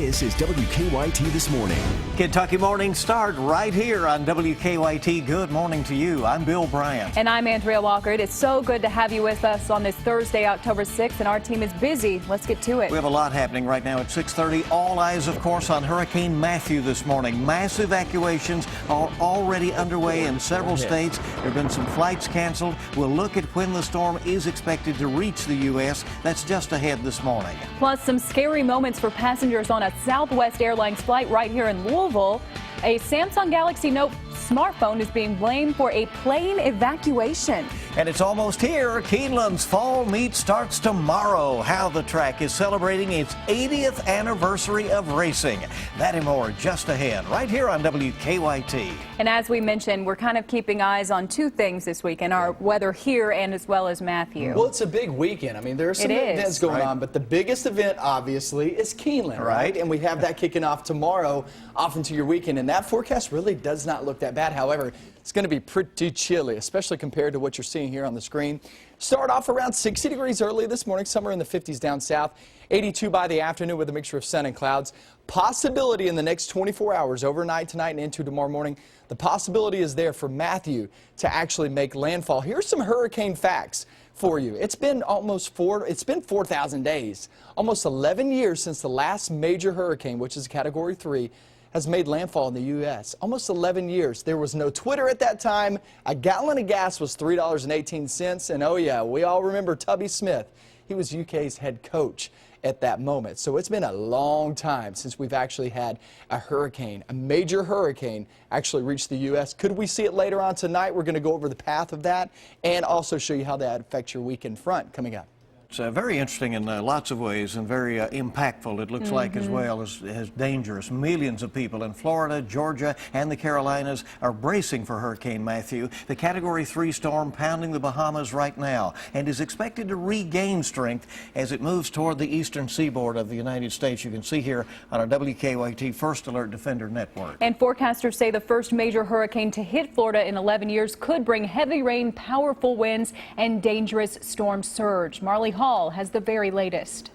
This is WKYT This Morning. Kentucky Morning start right here on WKYT. Good morning to you. I'm Bill Bryant. And I'm Andrea Walker. It is so good to have you with us on this Thursday, October 6th, and our team is busy. Let's get to it. We have a lot happening right now at 6:30. All eyes, of course, on Hurricane Matthew this morning. Massive evacuations are already underway in several states. There have been some flights canceled. We'll look at when the storm is expected to reach the U.S. That's just ahead this morning. Plus, some scary moments for passengers on a Southwest Airlines flight right here in Louisville. A Samsung Galaxy Note smartphone is being blamed for a plane evacuation. And it's almost here. Keeneland's fall meet starts tomorrow. How the track is celebrating its 80th anniversary of racing. That and more just ahead, right here on WKYT. And as we mentioned, we're kind of keeping eyes on two things this weekend, our weather here and as well as Matthew. Well, it's a big weekend. I mean, there are some events going on, but the biggest event, obviously, is Keeneland, right? And we have that kicking off tomorrow, off into your weekend. And that forecast really does not look that bad. However, it's going to be pretty chilly, especially compared to what you're seeing here on the screen. Start off around 60 degrees early this morning, somewhere in the 50s down south. 82 by the afternoon with a mixture of sun and clouds. Possibility in the next 24 hours, overnight tonight and into tomorrow morning, the possibility is there for Matthew to actually make landfall. Here's some hurricane facts for you. It's been 4,000 days, almost 11 years since the last major hurricane, which is Category 3, has made landfall in the U.S. Almost 11 years. There was no Twitter at that time. A gallon of gas was $3.18. And oh yeah, we all remember Tubby Smith. He was UK's head coach at that moment. So it's been a long time since we've actually had a hurricane, a major hurricane, actually reach the U.S. Could we see it later on tonight? We're going to go over the path of that and also show you how that affects your weekend front coming up. It's very interesting in lots of ways and very impactful, it looks like, as well as dangerous. Millions of people in Florida, Georgia, and the Carolinas are bracing for Hurricane Matthew. The Category 3 storm pounding the Bahamas right now and is expected to regain strength as it moves toward the eastern seaboard of the United States. You can see here on our WKYT First Alert Defender Network. And forecasters say the first major hurricane to hit Florida in 11 years could bring heavy rain, powerful winds, and dangerous storm surge. Marley Hall has the very latest.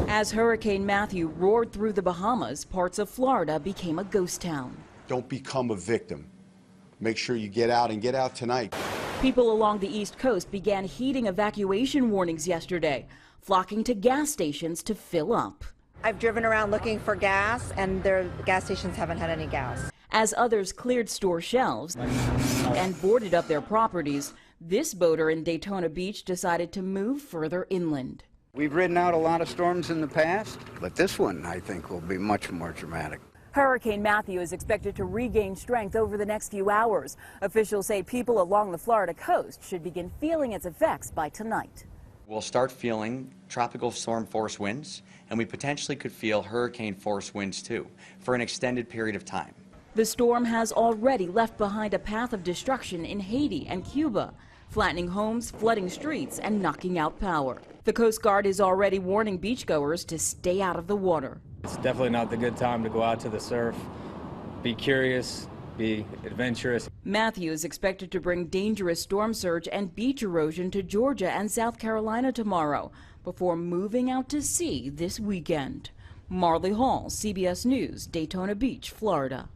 As Hurricane Matthew roared through the Bahamas, parts of Florida became a ghost town. Don't become a victim. Make sure you get out and get out tonight. People along the East Coast began heeding evacuation warnings yesterday, flocking to gas stations to fill up. I've driven around looking for gas, and their gas stations haven't had any gas. As others cleared store shelves and boarded up their properties, this boater in Daytona Beach decided to move further inland. We've ridden out a lot of storms in the past, but this one, I think, will be much more dramatic. Hurricane Matthew is expected to regain strength over the next few hours. Officials say people along the Florida coast should begin feeling its effects by tonight. We'll start feeling tropical storm force winds, and we potentially could feel hurricane force winds too, for an extended period of time. The storm has already left behind a path of destruction in Haiti and Cuba, flattening homes, flooding streets, and knocking out power. The Coast Guard is already warning beachgoers to stay out of the water. It's definitely not the good time to go out to the surf. Be curious, be adventurous. Matthew is expected to bring dangerous storm surge and beach erosion to Georgia and South Carolina tomorrow, before moving out to sea this weekend. Marley Hall, CBS News, Daytona Beach, Florida.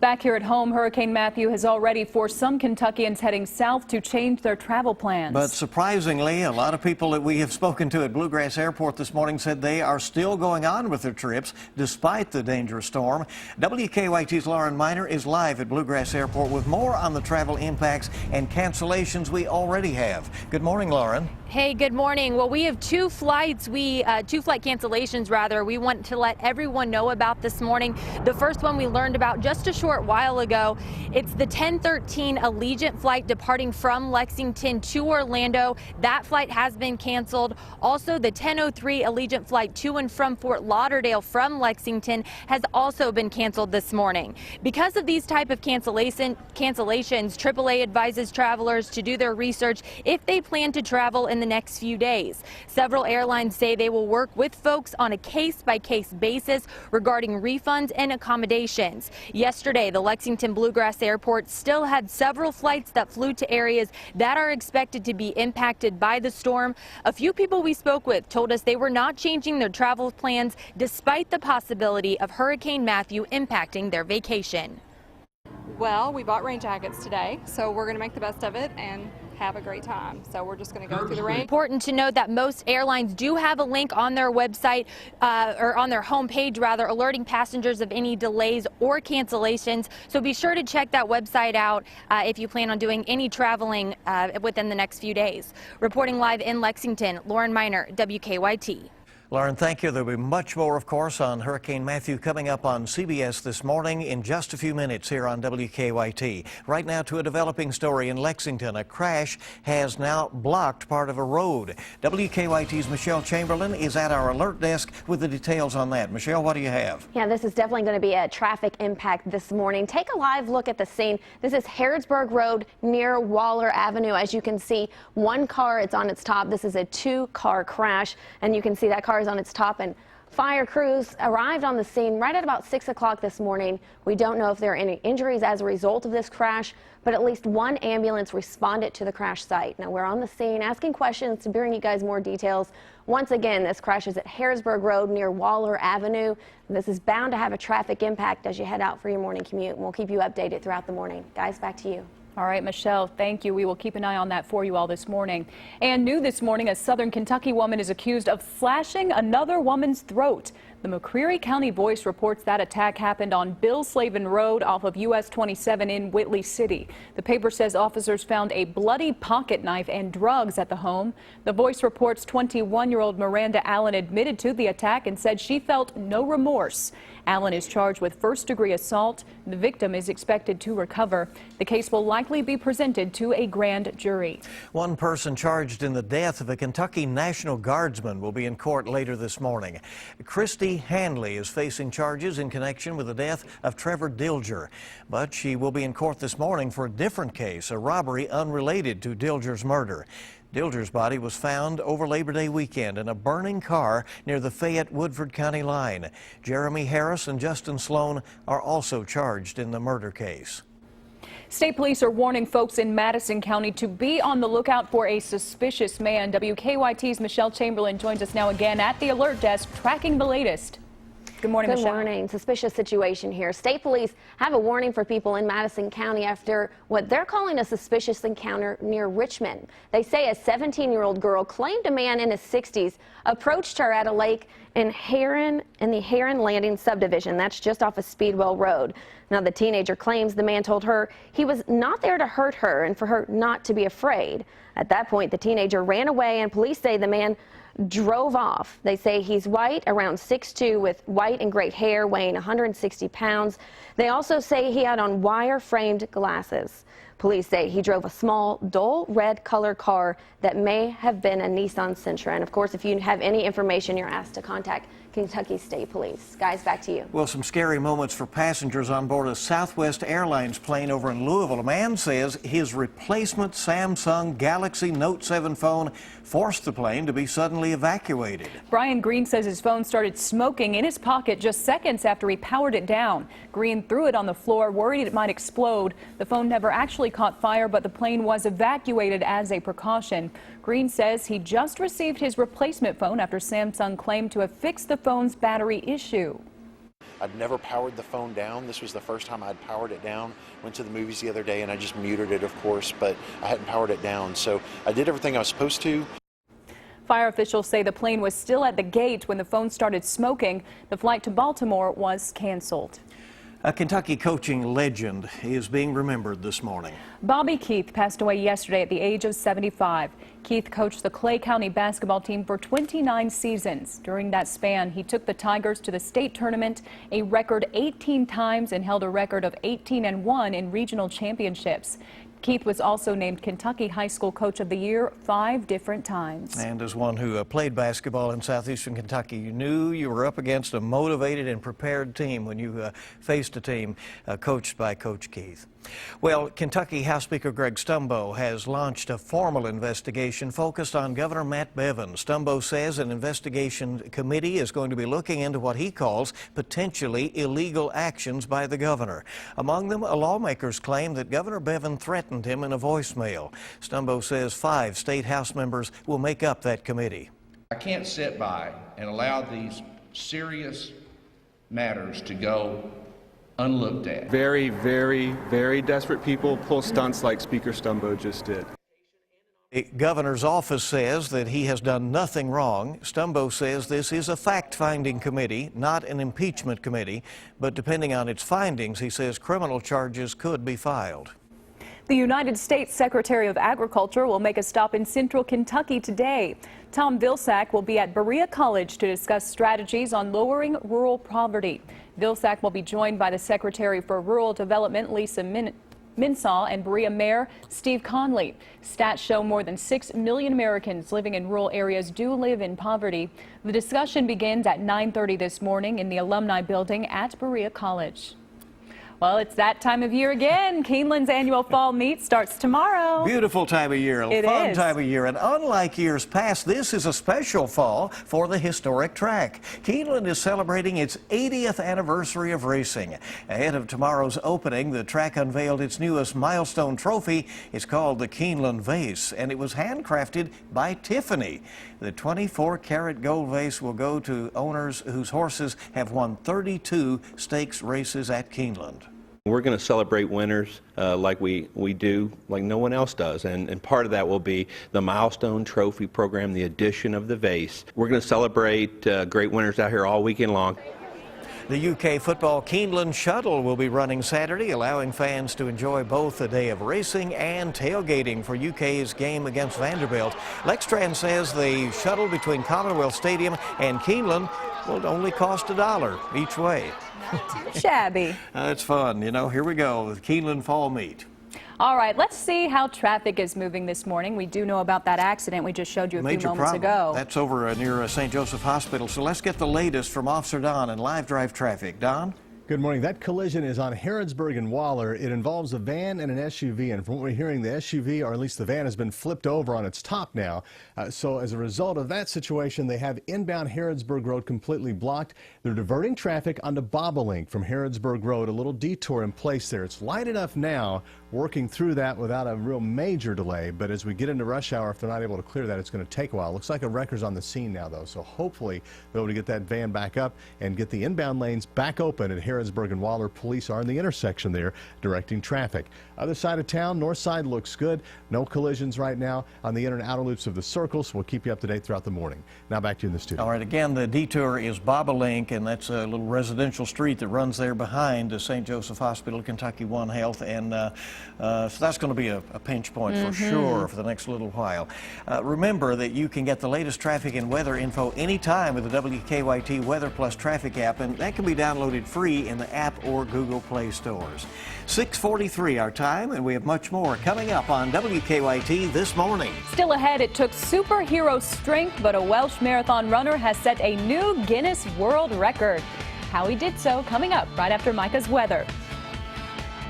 Back here at home, Hurricane Matthew has already forced some Kentuckians heading south to change their travel plans. But surprisingly, a lot of people that we have spoken to at Bluegrass Airport this morning said they are still going on with their trips despite the dangerous storm. WKYT's Lauren Miner is live at Bluegrass Airport with more on the travel impacts and cancellations we already have. Good morning, Lauren. Hey, good morning. Well, we have two flight cancellations rather. We want to let everyone know about this morning. The first one we learned about just a short while ago. It's the 1013 Allegiant flight departing from Lexington to Orlando. That flight has been canceled. Also, the 1003 Allegiant flight to and from Fort Lauderdale from Lexington has also been canceled this morning. Because of these type of cancellations, AAA advises travelers to do their research if they plan to travel in the next few days. Several airlines say they will work with folks on a case-by-case basis regarding refunds and accommodations. Yesterday, today, the Lexington Bluegrass Airport still had several flights that flew to areas that are expected to be impacted by the storm. A few people we spoke with told us they were not changing their travel plans despite the possibility of Hurricane Matthew impacting their vacation. Well, we bought rain jackets today, so we're going to make the best of it and have a great time. So we're just going to go through the rain. Important to note that most airlines do have a link on their website or on their homepage rather, alerting passengers of any delays or cancellations. So be sure to check that website out if you plan on doing any traveling within the next few days. Reporting live in Lexington, Lauren Miner, WKYT. Lauren, thank you. There'll be much more, of course, on Hurricane Matthew coming up on CBS this morning in just a few minutes here on WKYT. Right now to a developing story in Lexington. A crash has now blocked part of a road. WKYT's Michelle Chamberlain is at our alert desk with the details on that. Michelle, what do you have? Yeah, this is definitely going to be a traffic impact this morning. Take a live look at the scene. This is Harrodsburg Road near Waller Avenue. As you can see, one car, it's on its top. This is a two-car crash, and you can see that car is on its top, and fire crews arrived on the scene right at about 6 o'clock this morning. We don't know if there are any injuries as a result of this crash, but at least one ambulance responded to the crash site. Now we're on the scene asking questions to bring you guys more details. Once again, this crash is at Harrodsburg Road near Waller Avenue. This is bound to have a traffic impact as you head out for your morning commute, and we'll keep you updated throughout the morning. Guys, back to you. All right, Michelle, thank you. We will keep an eye on that for you all this morning. And new this morning, a Southern Kentucky woman is accused of slashing another woman's throat. The McCreary County Voice reports that attack happened on Bill Slavin Road off of US 27 in Whitley City. The paper says officers found a bloody pocket knife and drugs at the home. The Voice reports 21-year-old Miranda Allen admitted to the attack and said she felt no remorse. Allen is charged with first-degree assault. The victim is expected to recover. The case will likely be presented to a grand jury. One person charged in the death of a Kentucky National Guardsman will be in court later this morning. Christy Hanley is facing charges in connection with the death of Trevor Dilger, but she will be in court this morning for a different case, a robbery unrelated to Dilger's murder. Dilger's body was found over Labor Day weekend in a burning car near the Fayette-Woodford County line. Jeremy Harris and Justin Sloan are also charged in the murder case. State police are warning folks in Madison County to be on the lookout for a suspicious man. WKYT's Michelle Chamberlain joins us now again at the alert desk, tracking the latest. Good morning, Michelle. Good morning. Suspicious situation here. State police have a warning for people in Madison County after what they're calling a suspicious encounter near Richmond. They say a 17-year-old girl claimed a man in his 60s approached her at a lake in the Heron Landing subdivision. That's just off of Speedwell Road. Now, the teenager claims the man told her he was not there to hurt her and for her not to be afraid. At that point, the teenager ran away, and police say the man drove off. They say he's white, around 6'2", with white and gray hair, weighing 160 pounds. They also say he had on wire-framed glasses. Police say he drove a small, dull red color car that may have been a Nissan Sentra. And of course, if you have any information, you're asked to contact Kentucky State Police. Guys, back to you. Well, some scary moments for passengers on board a Southwest Airlines plane over in Louisville. A man says his replacement Samsung Galaxy Note 7 phone forced the plane to be suddenly evacuated. Brian Green says his phone started smoking in his pocket just seconds after he powered it down. Green threw it on the floor, worried it might explode. The phone never actually caught fire, but the plane was evacuated as a precaution. Green says he just received his replacement phone after Samsung claimed to have fixed the phone's battery issue. I'd never powered the phone down. This was the first time I'd powered it down. Went to the movies the other day and I just muted it, of course, but I hadn't powered it down. So I did everything I was supposed to. Fire officials say the plane was still at the gate when the phone started smoking. The flight to Baltimore was canceled. A Kentucky coaching legend is being remembered this morning. Bobby Keith passed away yesterday at the age of 75. Keith coached the Clay County basketball team for 29 seasons. During that span, he took the Tigers to the state tournament a record 18 times and held a record of 18-1 in regional championships. Keith was also named Kentucky High School Coach of the Year 5 different times. And as one who played basketball in southeastern Kentucky, you knew you were up against a motivated and prepared team when you faced a team coached by Coach Keith. Well, Kentucky House Speaker Greg Stumbo has launched a formal investigation focused on Governor Matt Bevin. Stumbo says an investigation committee is going to be looking into what he calls potentially illegal actions by the governor. Among them, lawmakers claim that Governor Bevin threatened him in a voicemail. Stumbo says 5 state House members will make up that committee. I can't sit by and allow these serious matters to go unlooked at. Very, very, very desperate people pull stunts like Speaker Stumbo just did. The governor's office says that he has done nothing wrong. Stumbo says this is a fact-finding committee, not an impeachment committee, but depending on its findings, he says criminal charges could be filed. The United States Secretary of Agriculture will make a stop in central Kentucky today. Tom Vilsack will be at Berea College to discuss strategies on lowering rural poverty. Vilsack will be joined by the Secretary for Rural Development, Lisa Minsaw, and Berea Mayor Steve Conley. Stats show more than 6 million Americans living in rural areas do live in poverty. The discussion begins at 9:30 this morning in the Alumni Building at Berea College. Well, it's that time of year again. Keeneland's annual fall meet starts tomorrow. Beautiful time of year, It fun is. time of year. And unlike years past, this is a special fall for the historic track. Keeneland is celebrating its 80th anniversary of racing. Ahead of tomorrow's opening, the track unveiled its newest milestone trophy. It's called the Keeneland Vase, and it was handcrafted by Tiffany. The 24-karat gold vase will go to owners whose horses have won 32 stakes races at Keeneland. We're going to celebrate winners like we do, like no one else does. And part of that will be the Milestone Trophy program, the addition of the vase. We're going to celebrate great winners out here all weekend long. The UK football Keeneland shuttle will be running Saturday, allowing fans to enjoy both a day of racing and tailgating for UK's game against Vanderbilt. Lextran says the shuttle between Commonwealth Stadium and Keeneland will only cost $1 each way. Too shabby. It's fun. You know, here we go with Keeneland Fall Meet. All right, let's see how traffic is moving this morning. We do know about that accident we just showed you a few moments ago. That's over near St. Joseph Hospital. So let's get the latest from Officer Don in live drive traffic. Don? Good morning. That collision is on Harrodsburg and Waller. It involves a van and an SUV, and from what we're hearing, the SUV, or at least the van, has been flipped over on its top now. So as a result of that situation, they have inbound Harrodsburg Road completely blocked. They're diverting traffic onto Bobolink from Harrodsburg Road, a little detour in place there. It's light enough now, working through that without a real major delay, but as we get into rush hour, if they're not able to clear that, it's going to take a while. Looks like a wrecker's on the scene now, though, so hopefully they're able to get that van back up and get the inbound lanes back open at Harrodsburg and Waller. Police are in the intersection there directing traffic. Other side of town, north side looks good. No collisions right now on the inner and outer loops of the circles. We'll keep you up to date throughout the morning. Now back to you in the studio. All right, again, the detour is Bobolink, and that's a little residential street that runs there behind the St. Joseph Hospital, Kentucky One Health, and so that's going to be a pinch point for sure for the next little while. Remember that you can get the latest traffic and weather info anytime with the WKYT Weather Plus traffic app, and that can be downloaded free in the app or Google Play stores. 6:43 our time, and we have much more coming up on WKYT this morning. Still ahead, it took superhero strength, but a Welsh marathon runner has set a new Guinness World Record. How he did so coming up right after Micah's weather.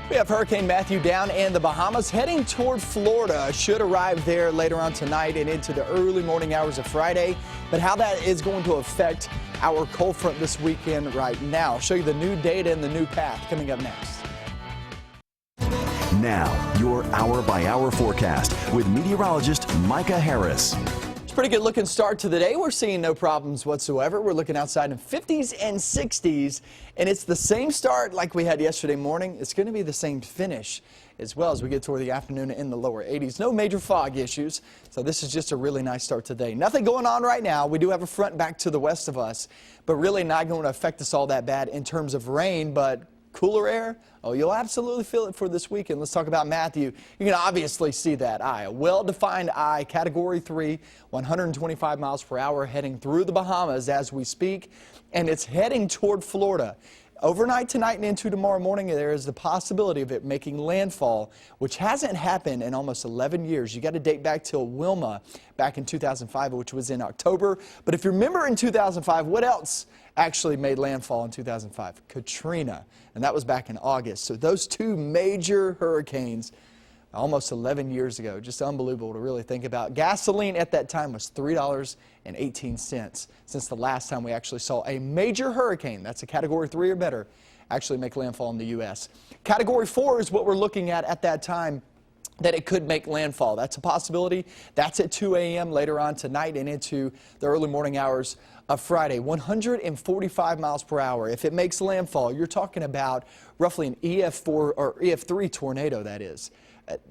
We have Hurricane Matthew down in the Bahamas, heading toward Florida. Should arrive there later on tonight and into the early morning hours of Friday. But how that is going to affect our cold front this weekend right now. I'll show you the new data and the new path coming up next. Now, your hour-by-hour forecast with meteorologist Micah Harris. Pretty good looking start to the day. We're seeing no problems whatsoever. We're looking outside in 50s and 60s, and it's the same start like we had yesterday morning. It's going to be the same finish as well as we get toward the afternoon in the lower 80s. No major fog issues, so this is just a really nice start today. Nothing going on right now. We do have a front back to the west of us, but really not going to affect us all that bad in terms of rain, but cooler air, oh, you'll absolutely feel it for this weekend. Let's talk about Matthew. You can obviously see that eye, a well-defined eye, Category 3, 125 miles per hour, heading through the Bahamas as we speak, and it's heading toward Florida. Overnight tonight and into tomorrow morning, there is the possibility of it making landfall, which hasn't happened in almost 11 years. You got to date back till Wilma back in 2005, which was in October. But if you remember in 2005, what else actually made landfall in 2005? Katrina, and that was back in August. So those two major hurricanes almost 11 years ago. Just unbelievable to really think about. Gasoline at that time was $3.18 since the last time we actually saw a major hurricane, that's a Category 3 or better, actually make landfall in the U.S. Category 4 is what we're looking at that time, that it could make landfall. That's a possibility. That's at 2 a.m. later on tonight and into the early morning hours of Friday. 145 miles per hour. If it makes landfall, you're talking about roughly an EF4 or EF3 tornado, that is.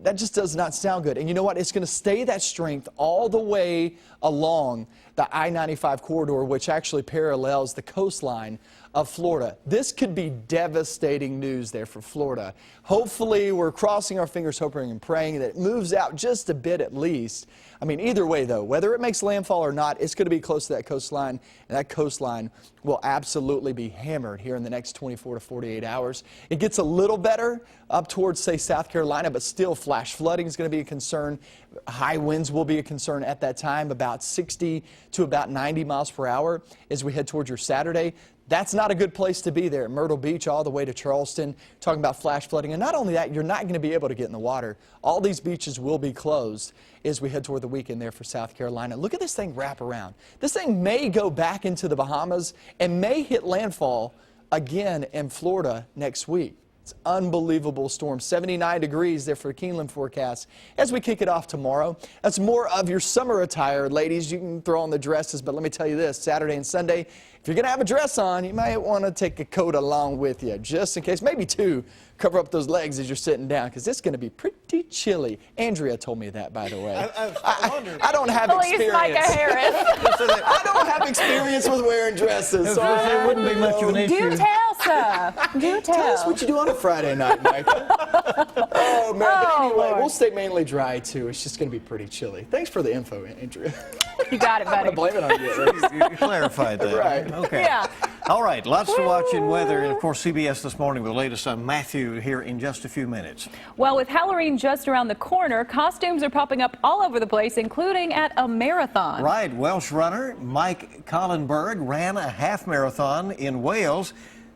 That just does not sound good. And you know what? It's going to stay that strength all the way along the I-95 corridor, which actually parallels the coastline of Florida. This could be devastating news there for Florida. Hopefully, we're crossing our fingers, hoping and praying that it moves out just a bit at least. I mean, either way, though, whether it makes landfall or not, it's going to be close to that coastline, and that coastline will absolutely be hammered here in the next 24 to 48 hours. It gets a little better up towards, say, South Carolina, but still flash flooding is going to be a concern. High winds will be a concern at that time, about 60 to about 90 miles per hour as we head towards your Saturday. That's not a good place to be there. Myrtle Beach all the way to Charleston, talking about flash flooding. And not only that, you're not going to be able to get in the water. All these beaches will be closed as we head toward the weekend there for South Carolina. Look at this thing wrap around. This thing may go back into the Bahamas and may hit landfall again in Florida next week. It's an unbelievable storm. 79 degrees there for Keeneland forecast as we kick it off tomorrow. That's more of your summer attire, ladies. You can throw on the dresses, but let me tell you this, Saturday and Sunday, if you're going to have a dress on, you might want to take a coat along with you, just in case, maybe two. Cover up those legs as you're sitting down, because it's going to be pretty chilly. Andrea told me that, by the way. I don't have experience. Micah Harris. I don't have experience with wearing dresses. So it wouldn't be much of an issue. Do tell, sir. Do tell. Tell us what you do on a Friday night, Micah. Oh, man. But anyway, we'll stay mainly dry, too. It's just going to be pretty chilly. Thanks for the info, Andrea. You got it, buddy. I'm going to blame it on you. You clarified that. Right. Okay. Yeah. All right, lots to watch in weather, and of course CBS This Morning with the latest on Matthew here in just a few minutes. Well, with Halloween just around the corner, costumes are popping up all over the place, including at a marathon. Right, Welsh runner Mike Collenberg ran a half marathon in Wales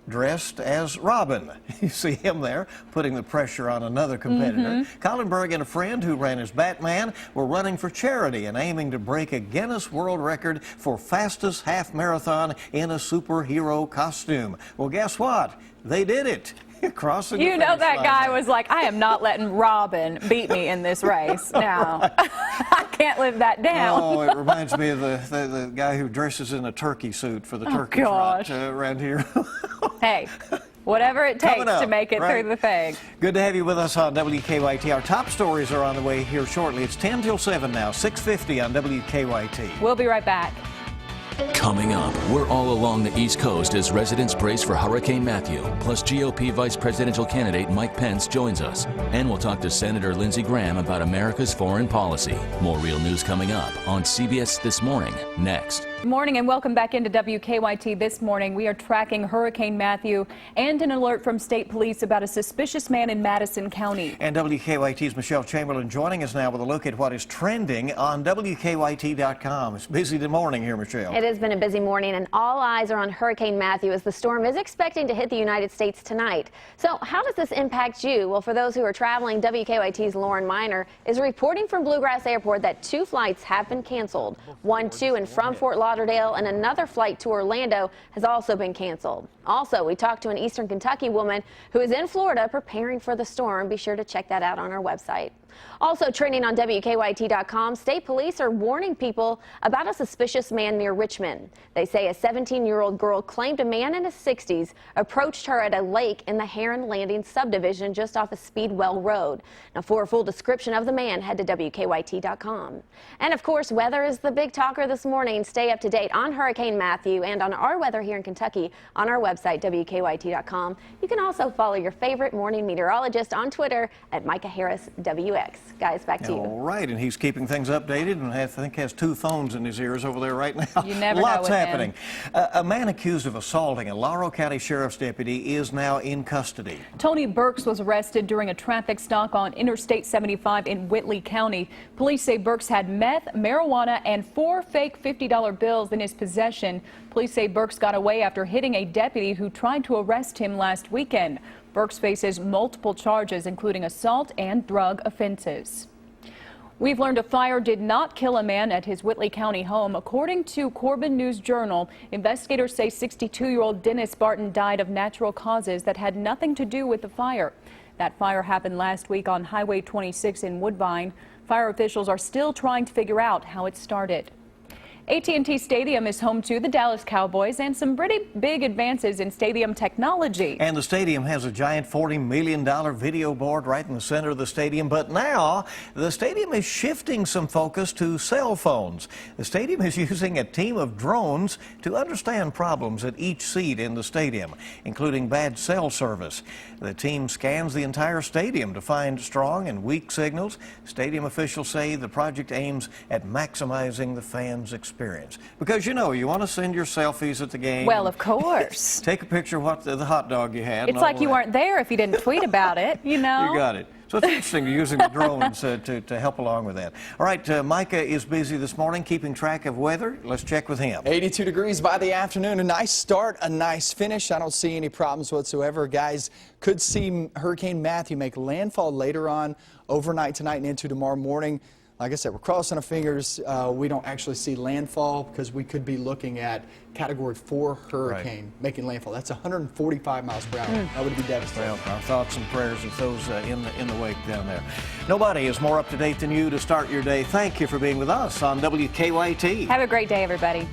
dressed as Robin. You see him there putting the pressure on another competitor. Collenberg and a friend who ran as Batman were running for charity and aiming to break a Guinness World Record for fastest half marathon in a superhero costume. Well, guess what? They did it. Crossing You know that guy was like, I am not letting Robin beat me in this race. Now, I can't live that down. Oh, it reminds me of the guy who dresses in a turkey suit for the turkey trot around here. Hey, whatever it takes to make it through the thing. Good to have you with us on WKYT. Our top stories are on the way here shortly. It's 10 till 7 now, 6:50 on WKYT. We'll be right back. Coming up, we're all along the East Coast as residents brace for Hurricane Matthew. Plus, GOP Vice Presidential candidate Mike Pence joins us. And we'll talk to Senator Lindsey Graham about America's foreign policy. More real news coming up on CBS This Morning, next. Good morning and welcome back into WKYT This Morning. We are tracking Hurricane Matthew and an alert from state police about a suspicious man in Madison County. And WKYT's Michelle Chamberlain joining us now with a look at what is trending on WKYT.com. It's busy this morning here, Michelle. It has been a busy morning, and all eyes are on Hurricane Matthew as the storm is expecting to hit the United States tonight. So how does this impact you? Well, for those who are traveling, WKYT's Lauren Miner is reporting from Bluegrass Airport that 2 flights have been canceled. One to and from Fort Lauderdale, and another flight to Orlando has also been canceled. Also, we talked to an Eastern Kentucky woman who is in Florida preparing for the storm. Be sure to check that out on our website. Also trending on WKYT.com, state police are warning people about a suspicious man near Richmond. They say a 17-year-old girl claimed a man in his 60s approached her at a lake in the Heron Landing subdivision just off of Speedwell Road. Now, for a full description of the man, head to WKYT.com. And of course, weather is the big talker this morning. Stay up to date on Hurricane Matthew and on our weather here in Kentucky on our website, WKYT.com. You can also follow your favorite morning meteorologist on Twitter at Micah Harris WA. WX. Guys, back to you. All right, and he's keeping things updated and I think has 2 phones in his ears over there right now. You never Lots know happening. A man accused of assaulting a Laurel County Sheriff's deputy is now in custody. Tony Burks was arrested during a traffic stop on Interstate 75 in Whitley County. Police say Burks had meth, marijuana, and 4 fake $50 bills in his possession. Police say Burks got away after hitting a deputy who tried to arrest him last weekend. Burks faces multiple charges, including assault and drug offenses. We've learned a fire did not kill a man at his Whitley County home. According to Corbin News-Journal, investigators say 62-year-old Dennis Barton died of natural causes that had nothing to do with the fire. That fire happened last week on Highway 26 in Woodbine. Fire officials are still trying to figure out how it started. AT&T Stadium is home to the Dallas Cowboys and some pretty big advances in stadium technology. And the stadium has a giant $40 million video board right in the center of the stadium. But now the stadium is shifting some focus to cell phones. The stadium is using a team of drones to understand problems at each seat in the stadium, including bad cell service. The team scans the entire stadium to find strong and weak signals. Stadium officials say the project aims at maximizing the fans' experience. Because, you know, you want to send your selfies at the game. Well, of course. Take a picture of what the hot dog you had. It's like you weren't there if you didn't tweet about it, you know. You got it. So it's interesting using the drones to help along with that. All right, Micah is busy this morning keeping track of weather. Let's check with him. 82 degrees by the afternoon. A nice start, a nice finish. I don't see any problems whatsoever. Guys, could see Hurricane Matthew make landfall later on overnight tonight and into tomorrow morning. Like I said, we're crossing our fingers. We don't actually see landfall because we could be looking at Category 4 hurricane making landfall. That's 145 miles per hour. That would be devastating. Well, our thoughts and prayers with those in the wake down there. Nobody is more up to date than you to start your day. Thank you for being with us on WKYT. Have a great day, everybody.